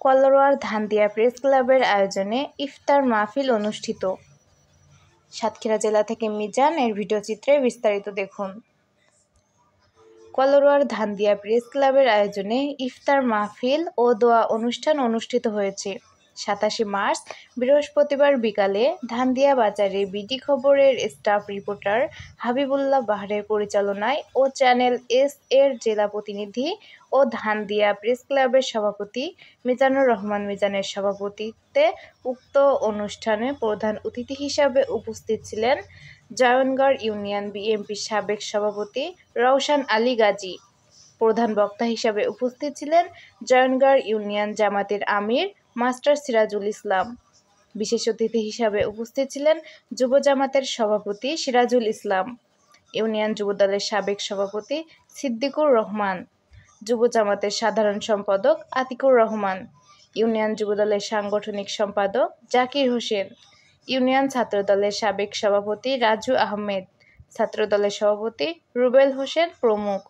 কলারোয়ার Dhandia press ক্লাবের আয়োজনে ইফতার মাহফিল অনুষ্ঠিত। সাতক্ষীরা জেলা থেকে মিজান এর ভিডিও চিত্রে বিস্তারিত দেখুন। কলারোয়ার ধানদিয়া প্রেস ক্লাবের আয়োজনে ইফতার মাহফিল ও দোয়া অনুষ্ঠান অনুষ্ঠিত হয়েছে। 27 মার্চ বৃহস্পতিবার বিকালে ধানদিয়া বাজারে বিডি খবরের স্টাফ রিপোর্টার হাবিবুল্লাহ বাহারের পরিচালনায় ও চ্যানেল এস এর জেলা প্রতিনিধি ও ধানদিয়া প্রেস ক্লাবের সভাপতি মিজানুর রহমান মিজানের সভাপতিত্বে উক্ত অনুষ্ঠানে প্রধান অতিথি হিসাবে উপস্থিত ছিলেন জয়নগড় ইউনিয়ন বিএনপির সাবেক সভাপতি রওশন আলী গাজী। প্রধান বক্তা হিসাবে উপস্থিত ছিলেন জয়নগড় ইউনিয়ন জামাতের আমির মাস্টার সিরাজুল ইসলাম। বিশেষ অতিথি হিসাবে উপস্থিত ছিলেন যুব জামাতের সভাপতি সিরাজুল ইসলাম, ইউনিয়ন যুবদলের সাবেক সভাপতি সিদ্দিকুর রহমান, যুব জামাতের সাধারণ সম্পাদক আতিকুর রহমান, ইউনিয়ন যুবদলের সাংগঠনিক সম্পাদক জাকির হোসেন, ইউনিয়ন ছাত্রদলের সাবেক সভাপতি রাজু আহমেদ, ছাত্রদলের সভাপতি রুবেল হোসেন প্রমুখ।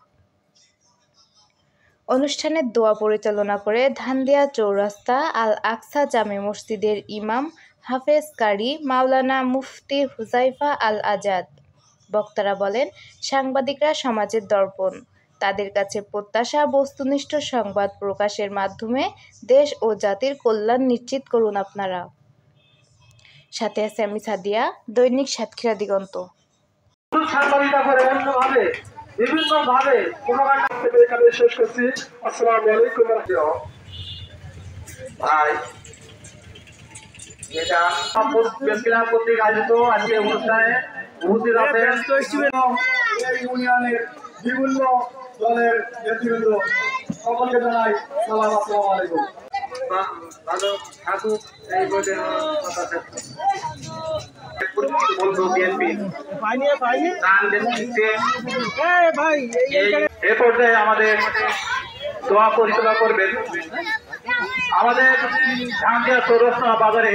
অনুষ্ঠানের দোয়া পরিচালনা করে ধানদিয়া চৌরাস্তা আল আকসা জামে মসজিদের ইমাম হাফেজ কারি মাওলানা মুফতি হুজাইফা আল আজাদ। বক্তারা বলেন, সাংবাদিকরা সমাজের দর্পণ, তাদের কাছে প্রত্যাশা বস্তুনিষ্ঠ সংবাদ প্রকাশের মাধ্যমে দেশ ও জাতির কল্যাণ নিশ্চিত করুন আপনারা। সাথে আছে আমি সাদিয়া, দৈনিক সাতক্ষীরা দিগন্ত। বিভিন্নভাবে এখানে শেষ করছি। আসসালামু আলাইকুম। ভাই যেটা কর্তৃক আয়োজিত আজকে অনুষ্ঠানে উপস্থিত আছেন ইউনিয়নের বিভিন্ন দলের নেতৃবৃন্দ, সকলকে জানাই সালাম, আসসালামু আলাইকুম। ভালো থাকুক এই এ পর্যায়ে আমাদের দোয়া পরিচালনা করবেন আমাদের ধানদিয়া চৌরাস্তা বাজারে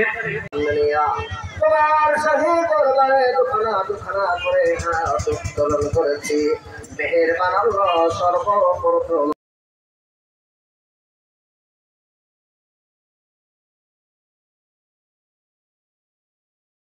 তোমার শাহী দরবারে দুখানা করে করেছি মেহেরবান আল্লাহ সর্বপ্রথম।